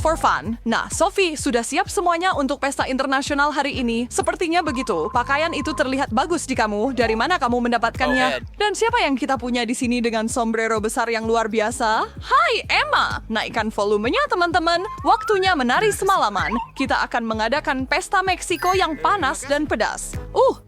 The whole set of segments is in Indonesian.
for fun. Nah, Sophie, sudah siap semuanya untuk pesta internasional hari ini? Sepertinya begitu. Pakaian itu terlihat bagus di kamu. Dari mana kamu mendapatkannya? Dan siapa yang kita punya di sini dengan sombrero besar yang luar biasa? Hai, Emma! Naikkan volumenya, teman-teman. Waktunya menari semalaman. Kita akan mengadakan pesta Meksiko yang panas dan pedas.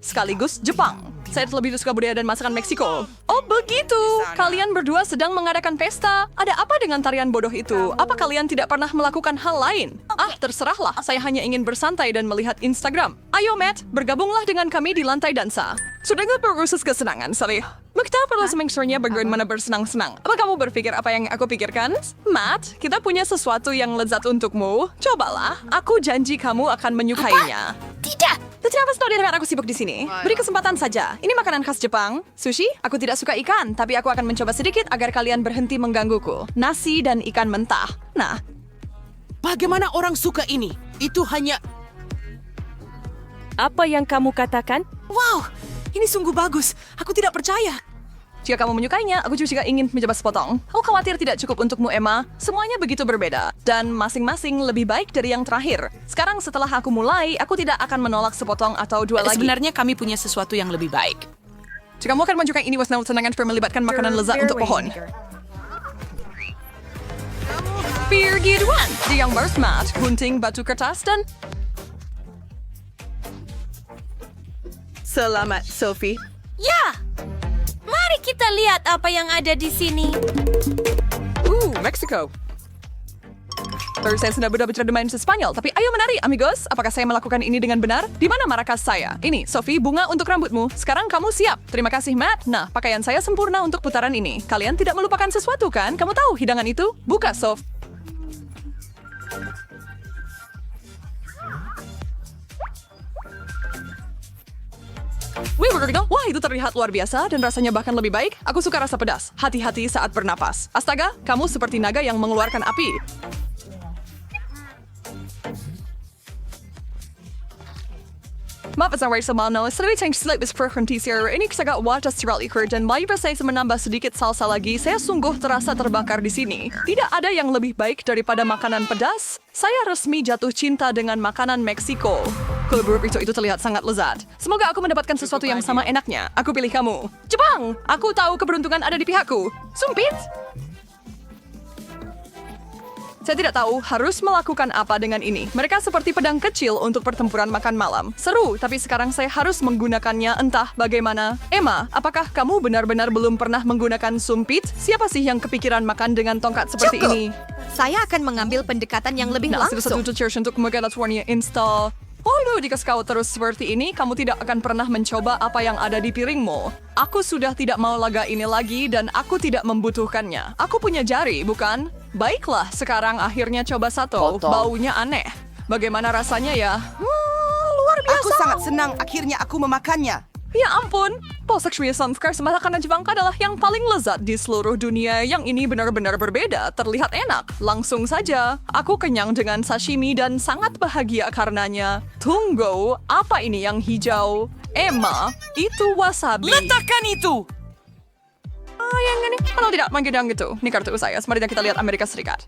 Sekaligus Jepang. Saya lebih suka budaya dan masakan Meksiko. Oh, begitu. Kalian berdua sedang mengadakan pesta. Ada apa dengan tarian bodoh itu? Apa kalian tidak pernah melakukan hal lain? Terserahlah. Saya hanya ingin bersantai dan melihat Instagram. Ayo, Matt, bergabunglah dengan kami di lantai dansa. Sudah nggak berusus kesenangan, Salih? Kita perlu semingsurnya bagaimana bersenang-senang. Apa kamu berpikir apa yang aku pikirkan? Matt, kita punya sesuatu yang lezat untukmu. Cobalah. Aku janji kamu akan menyukainya. Tidak. Kenapa selalu dengar aku sibuk di sini? Beri kesempatan saja. Ini makanan khas Jepang. Sushi? Aku tidak suka ikan, tapi aku akan mencoba sedikit agar kalian berhenti menggangguku. Nasi dan ikan mentah. Nah, Bagaimana orang suka ini? Itu hanya... Apa yang kamu katakan? Wow, ini sungguh bagus. Aku tidak percaya. jika kamu menyukainya, aku juga ingin mencoba sepotong. Aku khawatir tidak cukup untukmu, Emma. Semuanya begitu berbeda. Dan masing-masing lebih baik dari yang terakhir. Sekarang setelah aku mulai, aku tidak akan menolak sepotong atau dua lagi. Sebenarnya kami punya sesuatu yang lebih baik. Jika kamu akan menyukai ini, wasna senangan melibatkan makanan lezat untuk pohon. Pergi duluan. Di yang mat, gunting batu kertas dan... Selamat, Sophie. Ya! Mari kita lihat apa yang ada di sini. Mexico. Terus saya sudah benar-benar bermain Spanyol, tapi ayo menari, amigos. Apakah saya melakukan ini dengan benar? Di mana markas saya? Ini, Sophie, bunga untuk rambutmu. Sekarang kamu siap. Terima kasih, Matt. Nah, pakaian saya sempurna untuk putaran ini. Kalian tidak melupakan sesuatu, kan? Kamu tahu hidangan itu? Buka, Soph. Wah, itu terlihat luar biasa dan rasanya bahkan lebih baik. Aku suka rasa pedas. Hati-hati saat bernapas. Astaga, kamu seperti naga yang mengeluarkan api. Maaf, saya sama no. Sedikit yang slip is preferentisir. Ini saya wadah siral ikut dan mari saya menambah sedikit salsa lagi. Saya sungguh terasa terbakar di sini. Tidak ada yang lebih baik daripada makanan pedas. Saya resmi jatuh cinta dengan makanan Meksiko. Kalau itu terlihat sangat lezat. Semoga aku mendapatkan sesuatu yang sama enaknya. Aku pilih kamu. Jepang! Aku tahu keberuntungan ada di pihakku. Sumpit! Saya tidak tahu harus melakukan apa dengan ini. Mereka seperti pedang kecil untuk pertempuran makan malam. Seru, tapi sekarang saya harus menggunakannya entah bagaimana. Emma, apakah kamu benar-benar belum pernah menggunakan sumpit? Siapa sih yang kepikiran makan dengan tongkat seperti Cukup. ini? Saya akan mengambil pendekatan yang lebih langsung. Satu church untuk California install. Oh, jika kau terus seperti ini, kamu tidak akan pernah mencoba apa yang ada di piringmu. Aku sudah tidak mau laga ini lagi dan aku tidak membutuhkannya. Aku punya jari, bukan? Baiklah, sekarang akhirnya coba satu. Baunya aneh. Bagaimana rasanya ya? Luar biasa. Aku sangat senang akhirnya aku memakannya. Ya ampun, Posakshriya Sanskar makanan Jepang adalah yang paling lezat di seluruh dunia. Yang ini benar-benar berbeda, terlihat enak. Langsung saja, aku kenyang dengan sashimi dan sangat bahagia karenanya. Tunggu, apa ini yang hijau? Emma, itu wasabi. Letakkan itu! Yang ini, kalau tidak manggil gitu. Ini kartu saya, mari kita lihat Amerika Serikat.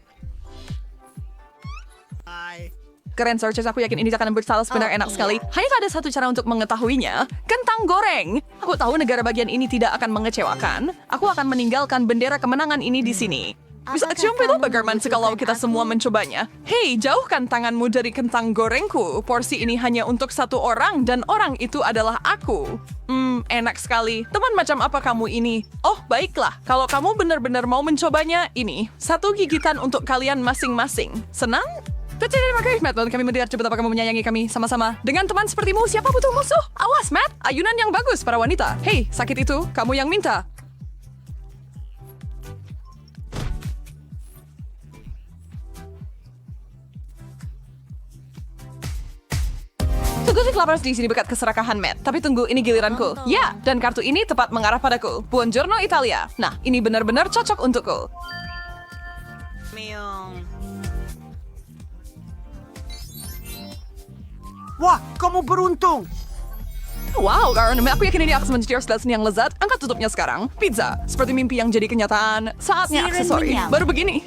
Keren, Sarches. Aku yakin ini akan bersalah benar enak sekali. Hanya ada satu cara untuk mengetahuinya. Kentang goreng. Aku tahu negara bagian ini tidak akan mengecewakan. Aku akan meninggalkan bendera kemenangan ini di sini. Bisa cium itu bagaimana kalau kita semua mencobanya? Hei, jauhkan tanganmu dari kentang gorengku. Porsi ini hanya untuk satu orang dan orang itu adalah aku. Enak sekali. Teman macam apa kamu ini? Oh, baiklah. Kalau kamu benar-benar mau mencobanya, ini. Satu gigitan untuk kalian masing-masing. Senang? Terima kasih, Matt. Kami melihat cepat apa kamu menyayangi kami sama-sama. Dengan teman sepertimu, siapa butuh musuh? Awas, Matt. Ayunan yang bagus para wanita. Hei, sakit itu, kamu yang minta. Tunggu si kelaparan di sini berkat keserakahan, Matt. Tapi tunggu, ini giliranku. Ya, dan kartu ini tepat mengarah padaku. Buongiorno Italia. Nah, ini benar-benar cocok untukku. Wah, kamu beruntung. Wow, karena aku yakin ini akan menjadi yang lezat. Angkat tutupnya sekarang. Pizza, seperti mimpi yang jadi kenyataan. Saatnya Siren aksesori. menyala. Baru begini.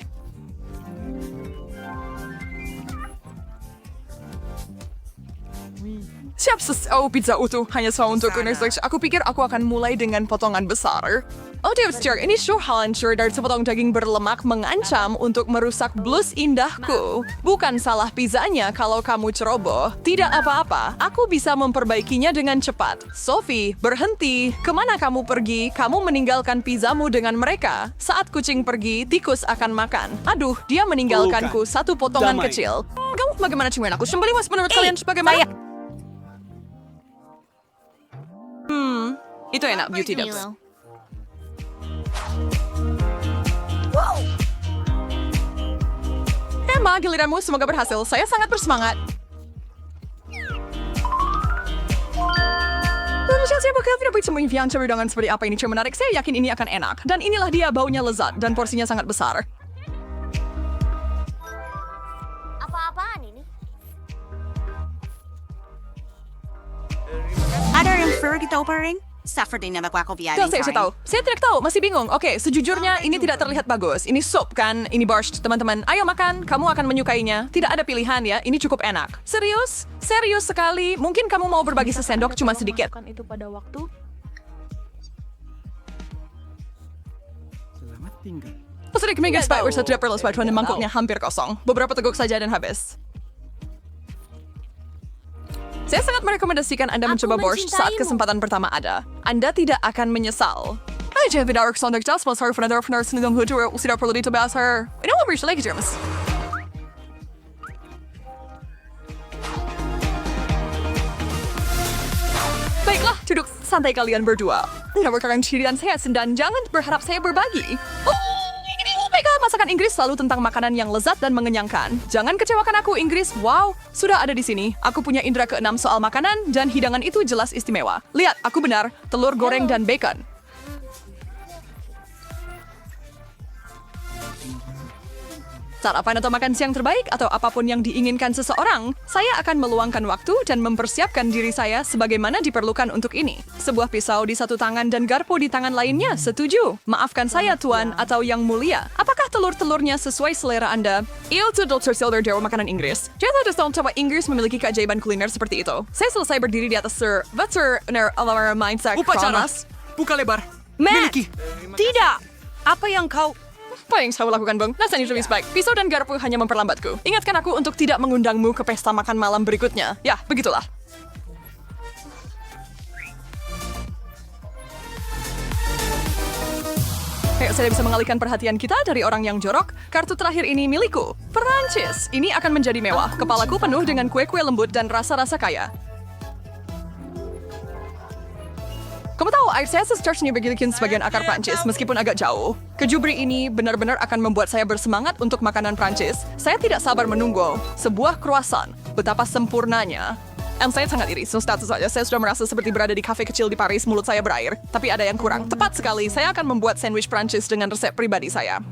Siap, oh pizza utuh hanya semua untuk Netflix. Aku pikir aku akan mulai dengan potongan besar. Oh dear, ini sure hancur dari sepotong daging berlemak mengancam untuk merusak blus indahku. Bukan salah pizzanya kalau kamu ceroboh. Tidak apa-apa, aku bisa memperbaikinya dengan cepat. Sophie, berhenti. Kemana kamu pergi? Kamu meninggalkan pizzamu dengan mereka. Saat kucing pergi, tikus akan makan. Aduh, dia meninggalkanku satu potongan kecil. Kamu bagaimana cuman aku? Sembeli mas menurut kalian bagaimana? Itu enak, Beauty Dubs. Emma, giliranmu semoga berhasil. Saya sangat bersemangat. Saya bakal tidak bisa menginfeksi dengan seperti apa ini cuman menarik. Saya yakin ini akan enak. Dan inilah dia, baunya lezat dan porsinya sangat besar. Apa-apaan ini? Ada yang pergi tahu pering? Suffer din na ako via Saya tahu. Saya tidak tahu, masih bingung. Oke, sejujurnya ini tidak terlihat bagus. Ini sup kan? Ini borscht, teman-teman. Ayo makan, kamu akan menyukainya. Tidak ada pilihan ya, ini cukup enak. Serius? Serius sekali. Mungkin kamu mau berbagi sesendok cuma sedikit. Itu pada waktu. Selamat tinggal. Sedikit minggu supaya ursa tidak perlu sebab mangkuknya hampir kosong. Beberapa teguk saja dan habis. Saya sangat merekomendasikan Anda mencoba borscht saat kesempatan pertama ada. Anda tidak akan menyesal. Aja tidak sondak jas mas harus benar benar senang hutu tidak perlu ditebasar. Ini mau bersih lagi James. Baiklah, duduk santai kalian berdua. Tidak berkarang dan saya dan jangan berharap saya berbagi. Masakan Inggris selalu tentang makanan yang lezat dan mengenyangkan. Jangan kecewakan aku, Inggris. Wow, sudah ada di sini. Aku punya indera keenam soal makanan dan hidangan itu jelas istimewa. Lihat, aku benar. Telur goreng dan bacon. Sarapan atau makan siang terbaik atau apapun yang diinginkan seseorang, saya akan meluangkan waktu dan mempersiapkan diri saya sebagaimana diperlukan untuk ini. Sebuah pisau di satu tangan dan garpu di tangan lainnya, setuju. Maafkan saya, Tuan, atau Yang Mulia. Apakah telur-telurnya sesuai selera Anda? Itu Dr. Silver dari makanan Inggris. Saya tidak tahu coba Inggris memiliki keajaiban kuliner seperti itu. Saya selesai berdiri di atas Sir Veteriner Alar Mindset Kronos. Buka lebar. Matt! Tidak! Apa yang kau... Apa yang saya lakukan, Bang? Rasanya lebih baik. Pisau dan garpu hanya memperlambatku. Ingatkan aku untuk tidak mengundangmu ke pesta makan malam berikutnya. Ya, begitulah. Kayak saya bisa mengalihkan perhatian kita dari orang yang jorok. Kartu terakhir ini milikku. Perancis. Ini akan menjadi mewah. Kepalaku penuh dengan kue-kue lembut dan rasa-rasa kaya. Kamu tahu, air saya secercanya bikin sebagian akar Prancis, meskipun agak jauh. Kejubri ini benar-benar akan membuat saya bersemangat untuk makanan Prancis. Saya tidak sabar menunggu. Sebuah croissant. Betapa sempurnanya. Dan saya sangat iri, status saja. Saya sudah merasa seperti berada di kafe kecil di Paris, mulut saya berair. Tapi ada yang kurang. Tepat sekali, saya akan membuat sandwich Prancis dengan resep pribadi saya.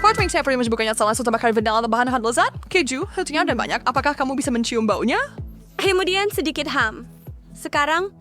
Portwing saya pernah menyebutkannya salah satu makanan vanilla atau bahan lezat, keju, hatinya dan banyak. Apakah kamu bisa mencium baunya? Kemudian sedikit ham. Sekarang,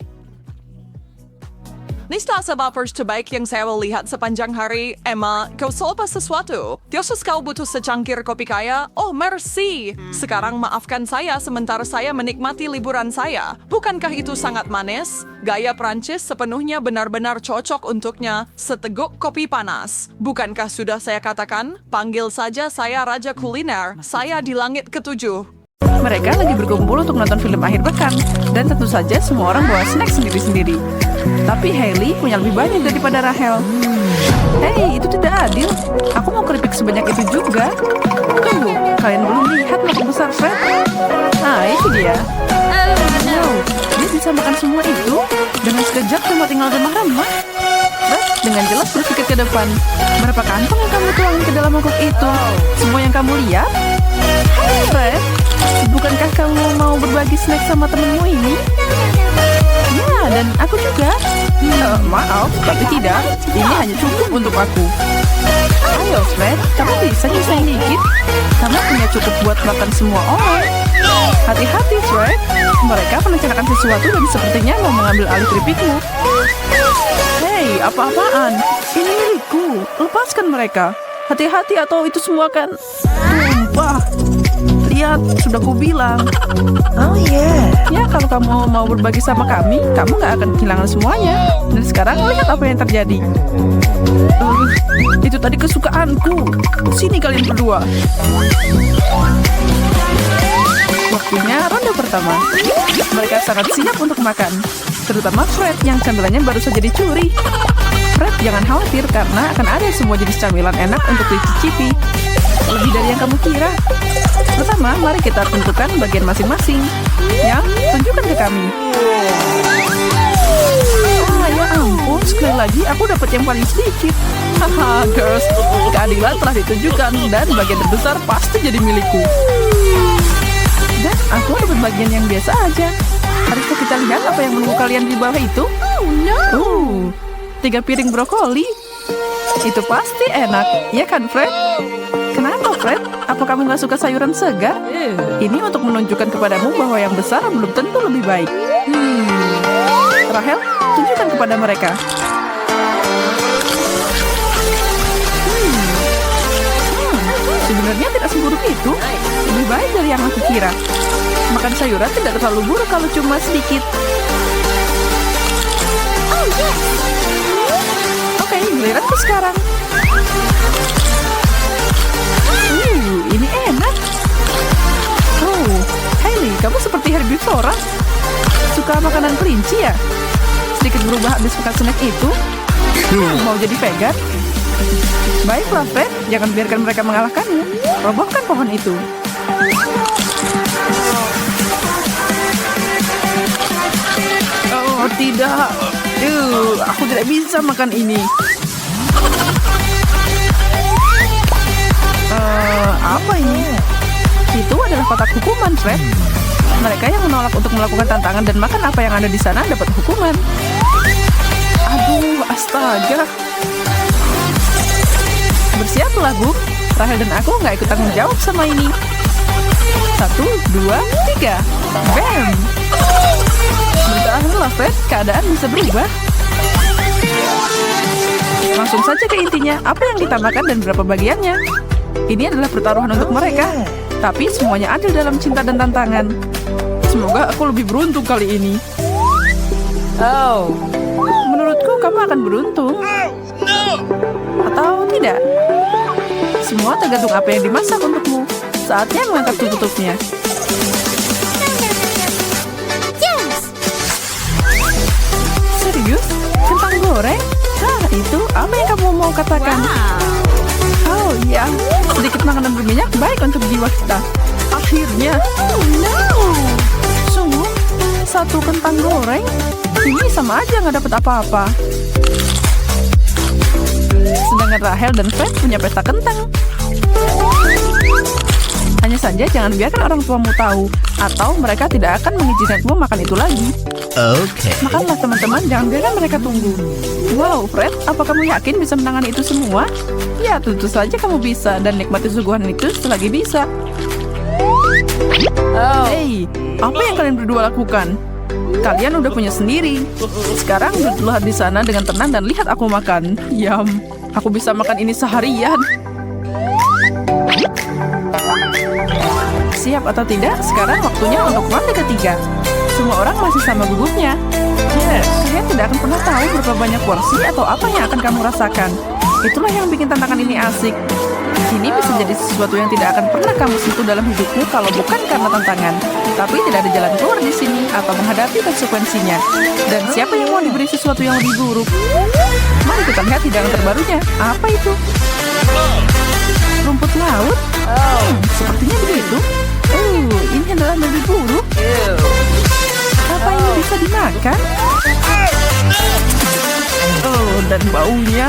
Ini setelah sebab terbaik yang saya lihat sepanjang hari. Emma, kau lupa sesuatu. Tiosus kau butuh secangkir kopi kaya? Oh, merci. Sekarang maafkan saya sementara saya menikmati liburan saya. Bukankah itu sangat manis? Gaya Prancis sepenuhnya benar-benar cocok untuknya. Seteguk kopi panas. Bukankah sudah saya katakan? Panggil saja saya Raja Kuliner. Saya di langit ketujuh. Mereka lagi berkumpul untuk nonton film akhir pekan. Dan tentu saja semua orang bawa snack sendiri-sendiri. Tapi Hailey punya lebih banyak daripada Rachel. Hei, itu tidak adil. Aku mau keripik sebanyak itu juga. Tunggu, kalian belum lihat mangkuk besar Fred? Nah, itu dia. Wow, dia bisa makan semua itu dengan sekejap cuma tinggal remah-remah. Fred dengan jelas berpikir ke depan. Berapa kantong yang kamu tuangin ke dalam mangkuk itu? Semua yang kamu lihat? Hai Fred, bukankah kamu mau berbagi snack sama temenmu ini? Ya, dan aku juga. Maaf, tapi tidak. Ini hanya cukup untuk aku. Ayo, Fred, kamu bisa nyisain dikit. Kamu punya cukup buat makan semua orang. Hati-hati, Fred. Mereka merencanakan sesuatu dan sepertinya mau mengambil alih keripikmu. Hei, apa-apaan? Ini milikku. Lepaskan mereka. Hati-hati atau itu semua akan tumpah. Lihat, sudah kubilang. Oh yeah. Ya, kalau kamu mau berbagi sama kami, kamu nggak akan kehilangan semuanya. Dan sekarang lihat apa yang terjadi. Itu tadi kesukaanku. Sini kalian berdua. Waktunya ronde pertama. Mereka sangat siap untuk makan. Terutama Fred yang camilannya baru saja dicuri. Fred, jangan khawatir karena akan ada semua jenis camilan enak untuk dicicipi. Lebih dari yang kamu kira. Pertama, mari kita tentukan bagian masing-masing. Yang tunjukkan ke kami. Ya ampun, sekali lagi aku dapat yang paling sedikit. Haha, girls, keadilan telah ditunjukkan dan bagian terbesar pasti jadi milikku. Dan aku dapat bagian yang biasa aja. Haruskah kita lihat apa yang menunggu kalian di bawah itu? 3 piring brokoli. Itu pasti enak, ya kan Fred? Kenapa Fred? Apa kamu gak suka sayuran segar? Ini untuk menunjukkan kepadamu bahwa yang besar belum tentu lebih baik. Rahel, tunjukkan kepada mereka. Sebenarnya tidak seburuk itu. Lebih baik dari yang aku kira. Makan sayuran tidak terlalu buruk kalau cuma sedikit. Oke, giliranku sekarang. Ini enak. Hailey, kamu seperti herbivora. Suka makanan kelinci ya? Sedikit berubah habis makan snack itu. Mau jadi vegan? Baiklah, Fred. Jangan biarkan mereka mengalahkanmu. Robohkan pohon itu. Oh, tidak. Aku tidak bisa makan ini. Apa ini? Itu adalah kotak hukuman, Fred. Mereka yang menolak untuk melakukan tantangan dan makan apa yang ada di sana dapat hukuman. Aduh, astaga. Bersiaplah, Bu. Rahel dan aku nggak ikut tanggung jawab sama ini. 1, 2, 3. Bam! Bertahanlah, Fred. Keadaan bisa berubah. Langsung saja ke intinya. Apa yang kita makan dan berapa bagiannya. Ini adalah pertaruhan untuk mereka. Tapi semuanya adil dalam cinta dan tantangan. Semoga aku lebih beruntung kali ini. Menurutku kamu akan beruntung. Atau tidak? Semua tergantung apa yang dimasak untukmu. Saatnya mengangkat tutupnya. Serius? Kentang goreng? Itu apa yang kamu mau katakan? Oh iya, sedikit makanan berminyak baik untuk jiwa kita. Akhirnya. Sungguh, 1 kentang goreng? Ini sama aja nggak dapat apa-apa. Sedangkan Rahel dan Fred punya pesta kentang. Hanya saja jangan biarkan orang tuamu tahu, atau mereka tidak akan mengizinkanmu makan itu lagi. Oke. Makanlah teman-teman, jangan biarkan mereka tunggu. Wow, Fred, apa kamu yakin bisa menangani itu semua? Ya, tentu saja kamu bisa, dan nikmati suguhan itu selagi bisa. Hey, apa yang kalian berdua lakukan? Kalian udah punya sendiri. Sekarang duduklah di sana dengan tenang dan lihat aku makan. Yum, aku bisa makan ini seharian. Siap atau tidak? Sekarang waktunya untuk ronde ketiga. Semua orang masih sama gugupnya. Kalian tidak akan pernah tahu berapa banyak porsi atau apa yang akan kamu rasakan. Itulah yang bikin tantangan ini asik. Ini bisa jadi sesuatu yang tidak akan pernah kamu sentuh dalam hidupmu kalau bukan karena tantangan. Tapi tidak ada jalan keluar di sini atau menghadapi konsekuensinya. Dan siapa yang mau diberi sesuatu yang lebih buruk? Mari kita lihat hidangan terbarunya. Apa itu? Rumput laut? Sepertinya begitu. Ini adalah lebih buruk. Apa ini bisa dimakan? Dan baunya.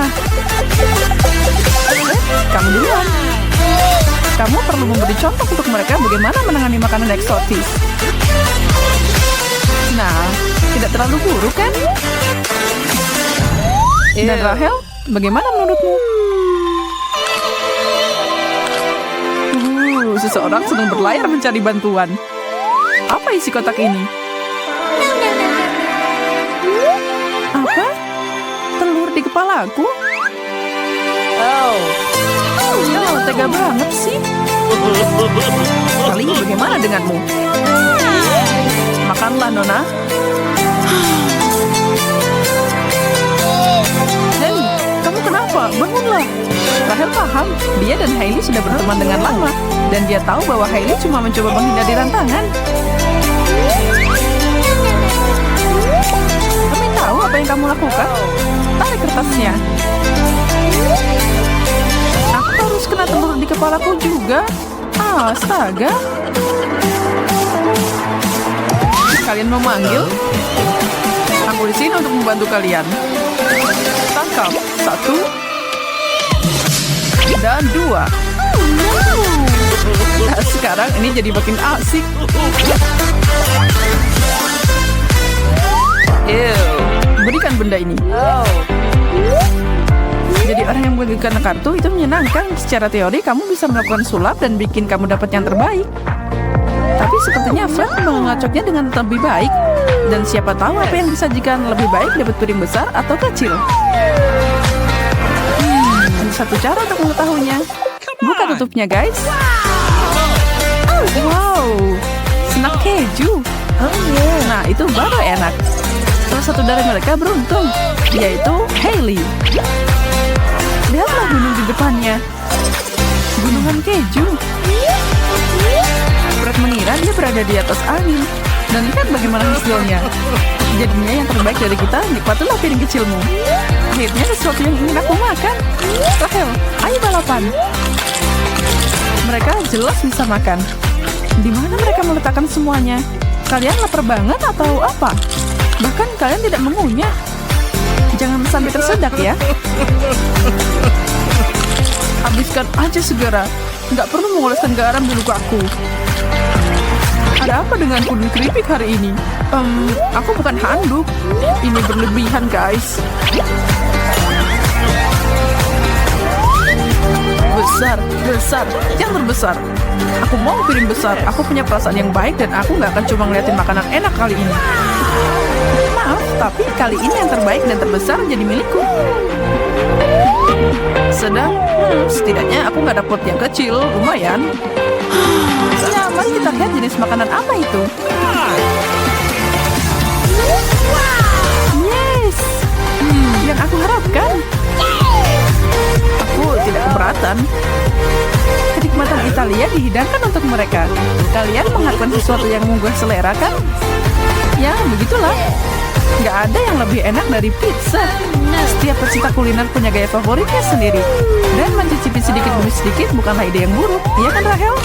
Kamu duluan. Kamu perlu memberi contoh untuk mereka bagaimana menangani makanan eksotis. Nah, tidak terlalu buruk kan? Dan Rahel, bagaimana menurutmu? Seseorang sedang berlayar mencari bantuan. Apa isi kotak ini? Apa? Telur di kepalaku? tega banget sih. Kali bagaimana denganmu? Makanlah, Nona. Dan kamu kenapa? Bangunlah. Rahel paham, dia dan Hailey sudah berteman dengan lama. Dan dia tahu bahwa Hailey cuma mencoba menghindari rantangan. Kami tahu apa yang kamu lakukan. Tarik kertasnya. Aku harus kena telur di kepalaku juga. Astaga. Kalian memanggil? Aku di sini untuk membantu kalian. Tangkap 1 dan 2. Nah, sekarang ini jadi makin asik. Berikan benda ini. Jadi orang yang membagikan kartu itu menyenangkan. Secara teori kamu bisa melakukan sulap dan bikin kamu dapat yang terbaik. Tapi sepertinya Fred mengocoknya dengan lebih baik. Dan siapa tahu apa yang disajikan lebih baik, dapat piring besar atau kecil. Ada satu cara untuk mengetahuinya. Buka tutupnya, guys. Wow, snack keju. Nah, itu baru enak. Salah satu dari mereka beruntung, yaitu Hailey. Lihatlah gunung di depannya. Gunungan keju. Fred mengira dia berada di atas angin. Dan lihat bagaimana hasilnya. Jadinya yang terbaik dari kita, nikmatilah piring kecilmu. Akhirnya sesuatu yang ingin aku makan. Rahel, ayo balapan. Mereka jelas bisa makan. Di mana mereka meletakkan semuanya? Kalian lapar banget atau apa? Bahkan kalian tidak mengunyah. Jangan sampai tersedak ya. Habiskan aja segera. Nggak perlu mengoleskan garam di lukaku. Ada apa dengan kudu keripik hari ini? Aku bukan handuk. Ini berlebihan, guys. Besar, yang terbesar. Aku mau piring besar. Aku punya perasaan yang baik dan aku nggak akan cuma ngeliatin makanan enak kali ini. Maaf, tapi kali ini yang terbaik dan terbesar jadi milikku. Sedang, setidaknya aku nggak dapet yang kecil, lumayan. Mari kita lihat jenis makanan apa itu. Yes, yang aku harapkan. Aku tidak keberatan. Kenikmatan Italia dihidangkan untuk mereka. Kalian mengharapkan sesuatu yang menggugah selera kan? Ya, begitulah. Nggak ada yang lebih enak dari pizza. Setiap pecinta kuliner punya gaya favoritnya sendiri. Dan mencicipi sedikit demi sedikit bukanlah ide yang buruk. Iya kan, Rahel?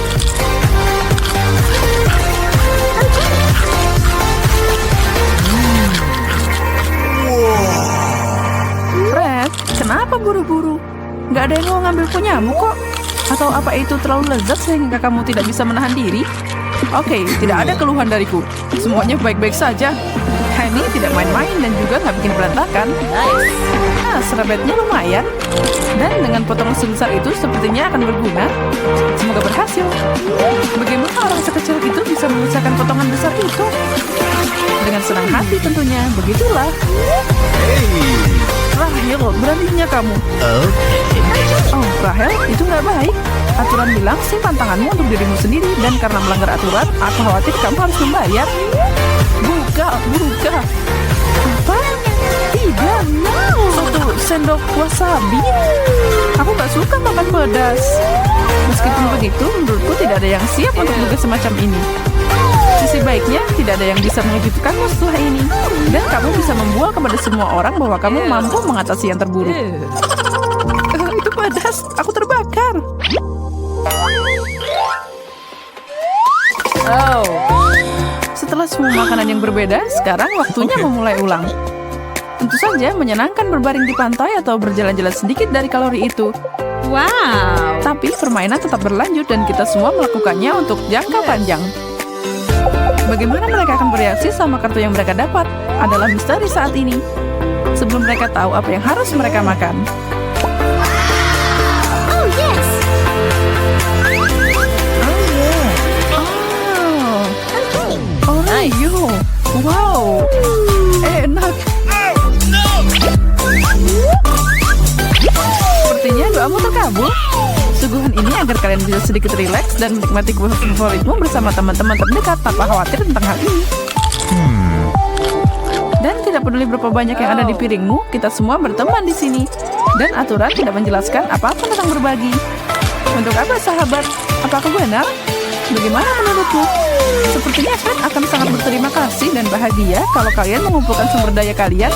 Fred, kenapa buru-buru? Nggak ada yang mau ngambil punyamu kok. Atau apa itu terlalu lezat sehingga kamu tidak bisa menahan diri? Oke, tidak ada keluhan dariku. Semuanya baik-baik saja. Hailey tidak main-main dan juga nggak bikin berantakan. Nah, serabetnya lumayan. Dan dengan potongan sebesar itu sepertinya akan berguna. Semoga berhasil. Bagaimana orang sekecil itu bisa mengusahakan potongan besar itu? Dengan senang hati tentunya, begitulah. Rahel, beraninya kamu. Oh, Rahel, itu nggak baik. Aturan bilang simpan tanganmu untuk dirimu sendiri. Dan karena melanggar aturan, aku khawatir kamu harus membayar. Buka. Apa? Tidak. 1 sendok wasabi. Aku nggak suka makan pedas. Meskipun begitu, menurutku tidak ada yang siap untuk tugas semacam ini. Sisi baiknya, tidak ada yang bisa mengejutkanmu setelah ini. Dan kamu bisa membual kepada semua orang bahwa kamu mampu mengatasi yang terburuk. Itu pedas, aku terbakar. Setelah semua makanan yang berbeda, sekarang waktunya memulai ulang. Tentu saja menyenangkan berbaring di pantai atau berjalan-jalan sedikit dari kalori itu. Wow. Tapi permainan tetap berlanjut dan kita semua melakukannya untuk jangka panjang. Bagaimana mereka akan bereaksi sama kartu yang mereka dapat adalah misteri saat ini. Sebelum mereka tahu apa yang harus mereka makan. Oh, yes. Oh, Oreo. Wow. Enak. Sepertinya doamu terkabul. Suguhan ini agak kalian bisa sedikit rileks dan menikmati kue favoritmu bersama teman-teman terdekat tanpa khawatir tentang hal ini. Dan tidak peduli berapa banyak yang ada di piringmu, kita semua berteman di sini. Dan aturan tidak menjelaskan apapun tentang berbagi. Untuk apa, sahabat? Apakah benar? Bagaimana menurutmu? Sepertinya Fred akan sangat berterima kasih dan bahagia kalau kalian mengumpulkan sumber daya kalian.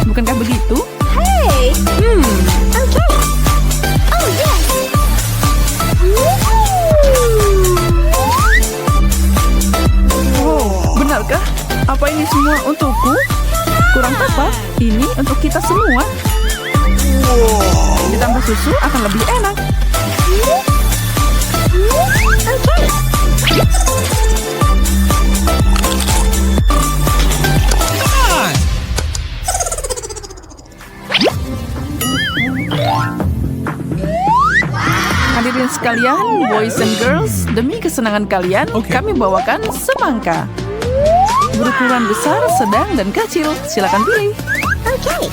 Bukankah begitu? Hey! Okay. Oh, yes! Wow, benarkah? Apa ini semua untukku? Kurang tepat. Ini untuk kita semua. Ditambah susu akan lebih enak. Hadirin sekalian, boys and girls, demi kesenangan kalian, kami bawakan semangka. Berukuran besar, sedang, dan kecil. Silakan pilih. Okay.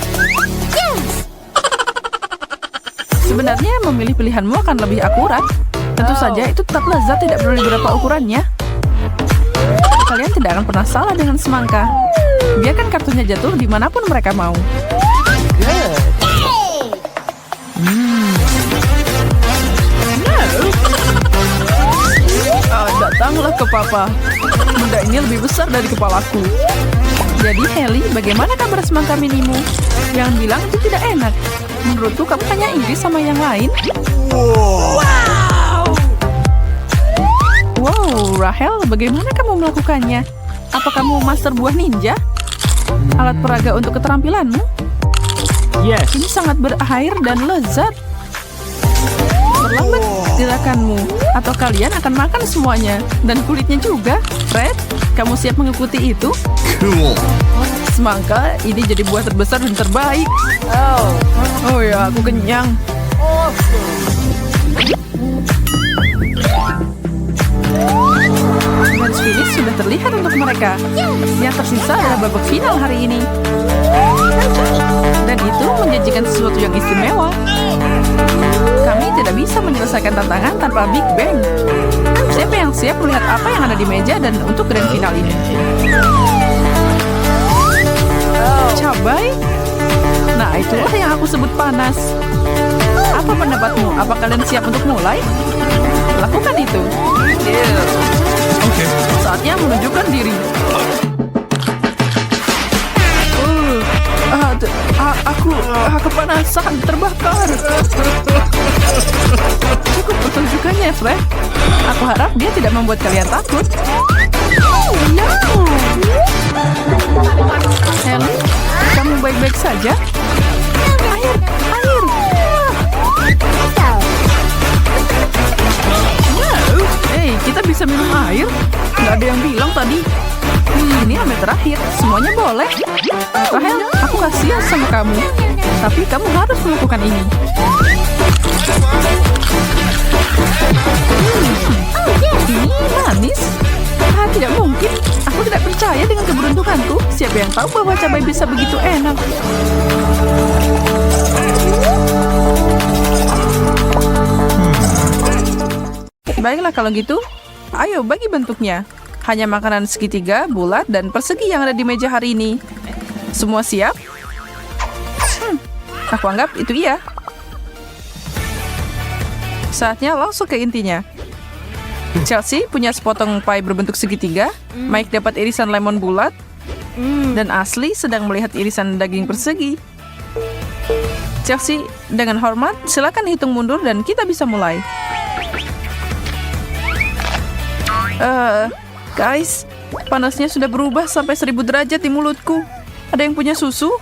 Yes! Sebenarnya memilih pilihanmu akan lebih akurat. Tentu saja itu tetap lezat tidak peduli berapa ukurannya. Kalian tidak akan pernah salah dengan semangka. Biarkan kartunya jatuh dimanapun mereka mau. Datanglah ke papa. Benda ini lebih besar dari kepalaku. Jadi Haley, bagaimana kabar semangka minimu? Jangan bilang itu tidak enak. Menurutku kamu hanya iri sama yang lain. Wow, Rahel, bagaimana kamu melakukannya? Apa kamu master buah ninja? Alat peraga untuk keterampilanmu? Yes. Ini sangat berair dan lezat. Berlambat gerakanmu, atau kalian akan makan semuanya. Dan kulitnya juga. Fred, kamu siap mengikuti itu? Cool. Semangka, ini jadi buah terbesar dan terbaik. Oh ya, aku kenyang. Garis finish sudah terlihat untuk mereka. Yang tersisa adalah babak final hari ini. Dan itu menjanjikan sesuatu yang istimewa. Kami tidak bisa menyelesaikan tantangan tanpa Big Bang. Siapa yang siap melihat apa yang ada di meja dan untuk grand final ini? Cabai? Nah, itulah yang aku sebut panas. Apa pendapatmu? Apa kalian siap untuk mulai? Lakukan itu. Saatnya menunjukkan diri. Aku kepanasan, terbakar. Cukup pertunjukannya, Fred. Aku harap dia tidak membuat kalian takut. No. Haley, kamu baik-baik saja? Air. Hey, kita bisa minum air? Nggak ada yang bilang tadi. Ini hampir terakhir. Semuanya boleh. Rahel, aku kasihan sama kamu. Tapi kamu harus melakukan ini. Ini manis. Tidak mungkin. Aku tidak percaya dengan keberuntunganku. Siapa yang tahu bahwa cabai bisa begitu enak? Baiklah kalau gitu. Ayo bagi bentuknya. Hanya makanan segitiga, bulat, dan persegi yang ada di meja hari ini. Semua siap? Aku anggap itu iya. Saatnya langsung ke intinya. Chelsea punya sepotong pie berbentuk segitiga, Mike dapat irisan lemon bulat, dan Ashley sedang melihat irisan daging persegi. Chelsea, dengan hormat, silakan hitung mundur dan kita bisa mulai. Guys, panasnya sudah berubah sampai 1000 derajat di mulutku. Ada yang punya susu?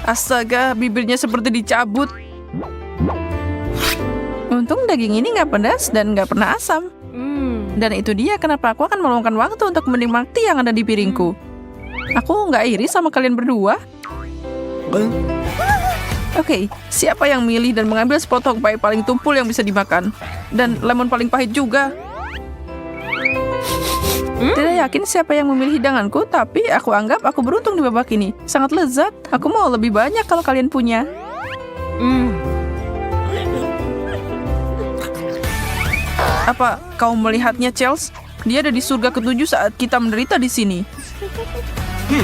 Astaga, bibirnya seperti dicabut. Untung daging ini nggak pedas dan nggak pernah asam. Dan itu dia kenapa aku akan meluangkan waktu untuk menikmati yang ada di piringku. Aku nggak iri sama kalian berdua. Oke, siapa yang milih dan mengambil sepotong pie paling tumpul yang bisa dimakan? Dan lemon paling pahit juga. Tidak yakin siapa yang memilih hidanganku, tapi aku anggap aku beruntung di babak ini. Sangat lezat. Aku mau lebih banyak kalau kalian punya. Apa kau melihatnya, Chels? Dia ada di surga ketujuh saat kita menderita di sini.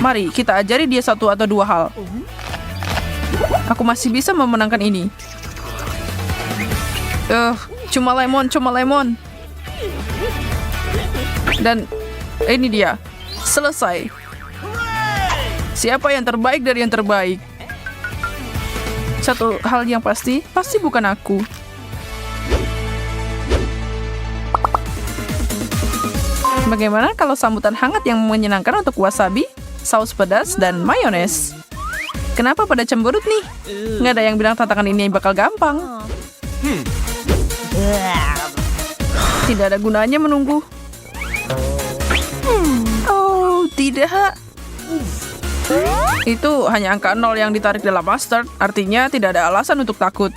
Mari kita ajari dia satu atau dua hal. Aku masih bisa memenangkan ini. Cuma lemon. Dan ini dia. Selesai. Siapa yang terbaik dari yang terbaik? Satu hal yang pasti bukan aku. Bagaimana kalau sambutan hangat yang menyenangkan untuk wasabi, saus pedas, dan mayones? Kenapa pada cemberut nih? Nggak ada yang bilang tantangan ini bakal gampang. Tidak ada gunanya menunggu. Oh, tidak. Itu hanya angka 0 yang ditarik dalam mustard, artinya tidak ada alasan untuk takut.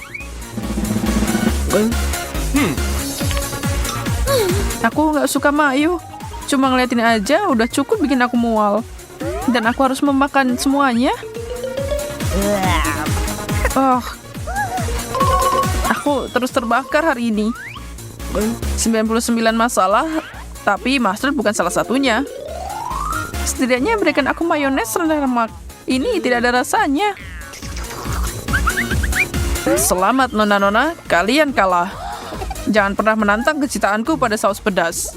Aku nggak suka mayo. Cuma ngeliatin aja udah cukup bikin aku mual. Dan aku harus memakan semuanya. Aku terus terbakar hari ini. 99 masalah, tapi mustard bukan salah satunya. Setidaknya berikan aku mayones rendah lemak. Ini tidak ada rasanya. Selamat nona-nona, kalian kalah. Jangan pernah menantang kecintaanku pada saus pedas.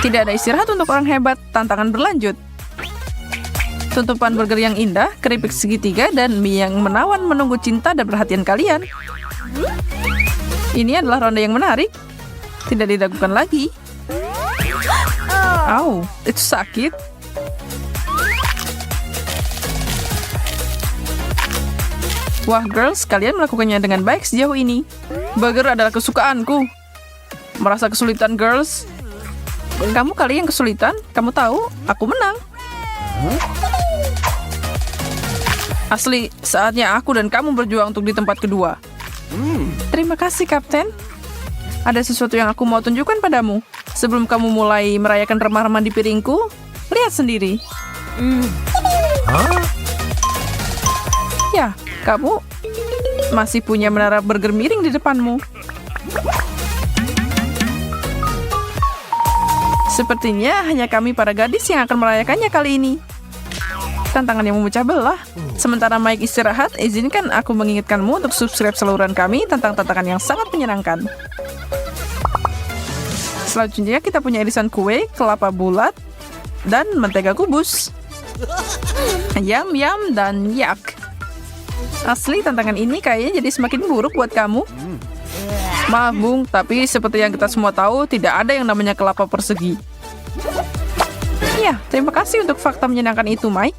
Tidak ada istirahat untuk orang hebat, tantangan berlanjut. Tutupan burger yang indah, keripik segitiga, dan mie yang menawan menunggu cinta dan perhatian kalian. Ini adalah ronde yang menarik. Tidak diragukan lagi. Au, itu sakit. Wah, girls, kalian melakukannya dengan baik sejauh ini. Burger adalah kesukaanku. Merasa kesulitan, girls? Kamu kali yang kesulitan, kamu tahu, aku menang. Asli, saatnya aku dan kamu berjuang untuk di tempat kedua. Terima kasih, Kapten. Ada sesuatu yang aku mau tunjukkan padamu. Sebelum kamu mulai merayakan remah-remah di piringku, lihat sendiri. Ya, kamu masih punya menara burger miring di depanmu. Sepertinya hanya kami para gadis yang akan merayakannya kali ini. Tantangan yang memecah belah. Sementara Mike istirahat, izinkan aku mengingatkanmu untuk subscribe saluran kami tentang tantangan yang sangat menyenangkan. Selanjutnya kita punya irisan kue, kelapa bulat, dan mentega kubus. Yum, dan yak. Asli tantangan ini kayaknya jadi semakin buruk buat kamu. Maaf, Bung, tapi seperti yang kita semua tahu, tidak ada yang namanya kelapa persegi. Ya, terima kasih untuk fakta menyenangkan itu, Mike.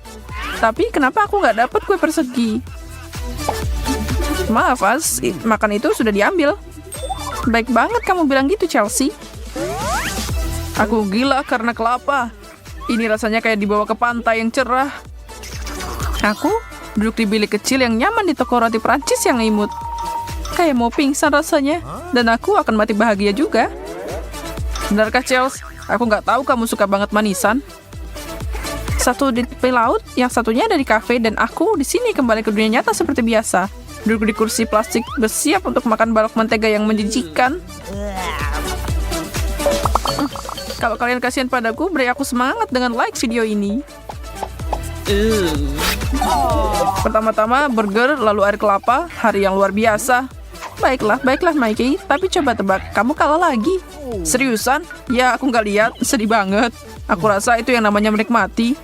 Tapi kenapa aku nggak dapat kue persegi? Maaf, As, makan itu sudah diambil. Baik banget kamu bilang gitu, Chelsea. Aku gila karena kelapa. Ini rasanya kayak dibawa ke pantai yang cerah. Aku duduk di bilik kecil yang nyaman di toko roti Prancis yang imut. Kayak mau pingsan rasanya. Dan aku akan mati bahagia juga. Benarkah, Chels? Aku nggak tahu kamu suka banget manisan. Satu di tepi laut, yang satunya ada di kafe, dan aku di sini kembali ke dunia nyata seperti biasa. Duduk di kursi plastik, bersiap untuk makan balok mentega yang menjijikan. Kalau kalian kasihan padaku, beri aku semangat dengan like video ini. Pertama-tama burger, lalu air kelapa, hari yang luar biasa. Baiklah, Mikey. Tapi coba tebak, kamu kalah lagi. Seriusan? Ya, aku nggak lihat. Sedih banget. Aku rasa itu yang namanya menikmati.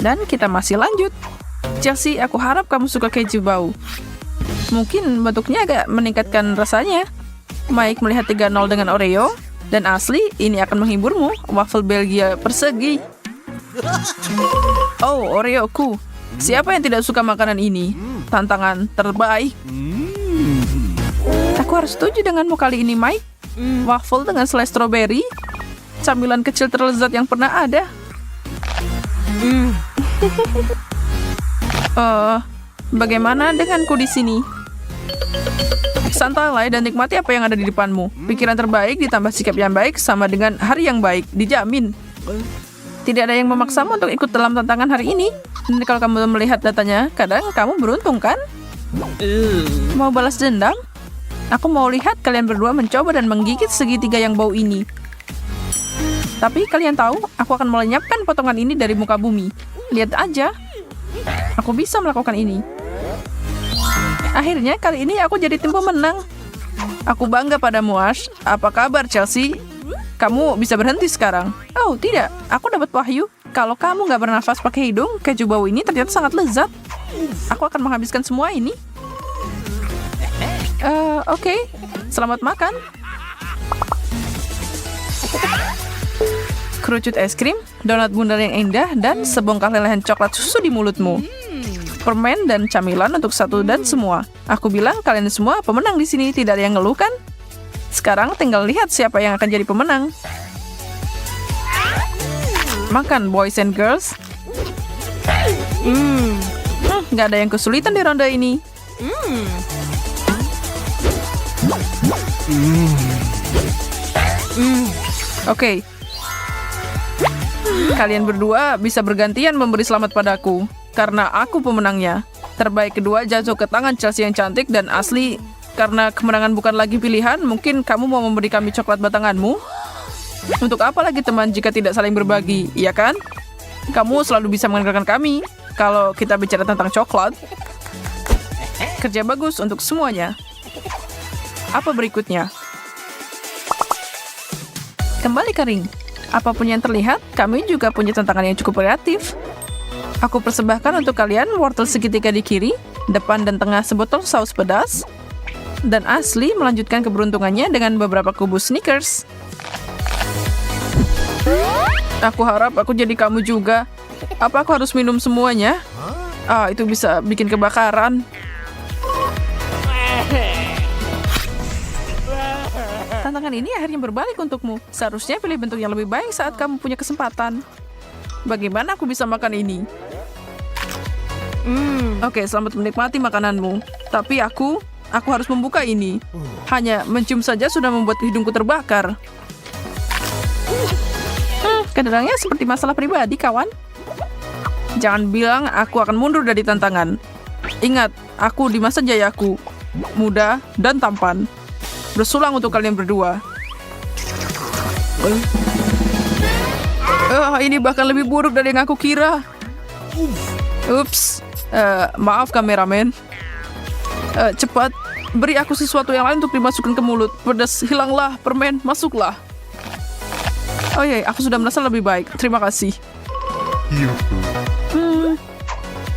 Dan kita masih lanjut. Chelsea, aku harap kamu suka keju bau. Mungkin bentuknya agak meningkatkan rasanya. Mike melihat 3-0 dengan Oreo. Dan asli, ini akan menghiburmu. Waffle Belgia persegi. Oh, Oreoku. Siapa yang tidak suka makanan ini? Tantangan terbaik. Aku harus setuju denganmu kali ini, Mike. Waffle dengan selai stroberi. Camilan kecil terlezat yang pernah ada. Bagaimana denganku di sini? Santailah dan nikmati apa yang ada di depanmu. Pikiran terbaik ditambah sikap yang baik sama dengan hari yang baik. Dijamin. Tidak ada yang memaksamu untuk ikut dalam tantangan hari ini. Dan kalau kamu melihat datanya, kadang kamu beruntung kan? Mau balas dendam? Aku mau lihat kalian berdua mencoba dan menggigit segitiga yang bau ini. Tapi kalian tahu, aku akan melenyapkan potongan ini dari muka bumi. Lihat aja. Aku bisa melakukan ini. Akhirnya kali ini aku jadi tim pemenang. Aku bangga padamu, Ash. Apa kabar, Chelsea? Kamu bisa berhenti sekarang. Oh, tidak. Aku dapat wahyu. Kalau kamu nggak bernafas pakai hidung, keju bau ini ternyata sangat lezat. Aku akan menghabiskan semua ini. Oke. Selamat makan. Kerucut es krim, donat bundar yang indah, dan sebongkah lelehan coklat susu di mulutmu. Permen dan camilan untuk satu dan semua. Aku bilang kalian semua pemenang di sini, tidak ada yang ngeluh kan? Sekarang tinggal lihat siapa yang akan jadi pemenang. Makan, boys and girls. Nggak ada yang kesulitan di ronde ini. Oke. Kalian berdua bisa bergantian memberi selamat padaku. Karena aku pemenangnya. Terbaik kedua jatuh ke tangan Chelsea yang cantik dan asli. Karena kemenangan bukan lagi pilihan, mungkin kamu mau memberi kami coklat batanganmu? Untuk apa lagi teman jika tidak saling berbagi, iya kan? Kamu selalu bisa mengandalkan kami. Kalau kita bicara tentang coklat. Kerja bagus untuk semuanya. Apa berikutnya? Kembali ke ring. Apapun yang terlihat, kami juga punya tantangan yang cukup kreatif. Aku persembahkan untuk kalian wortel segitiga di kiri, depan dan tengah sebotol saus pedas, dan Ashley melanjutkan keberuntungannya dengan beberapa kubus Snickers. Aku harap aku jadi kamu juga. Apa aku harus minum semuanya? Itu bisa bikin kebakaran. Tantangan ini akhirnya berbalik untukmu. Seharusnya pilih bentuk yang lebih baik saat kamu punya kesempatan. Bagaimana aku bisa makan ini? Oke, selamat menikmati makananmu. Tapi aku harus membuka ini. Hanya mencium saja sudah membuat hidungku terbakar. Kedengarannya seperti masalah pribadi, kawan. Jangan bilang aku akan mundur dari tantangan. Ingat, aku di masa jayaku. Muda dan tampan. Bersulang untuk kalian berdua. Ini bahkan lebih buruk dari yang aku kira. Ups. Maaf kameramen. Cepat, beri aku sesuatu yang lain untuk dimasukkan ke mulut. Pedas, hilanglah. Permen, masuklah. Oh iya, aku sudah merasa lebih baik. Terima kasih.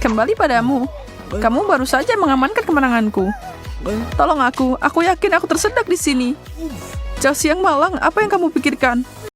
Kembali padamu. Kamu baru saja mengamankan kemenanganku. Tolong aku yakin aku tersedak di sini. Chelsea yang malang, apa yang kamu pikirkan?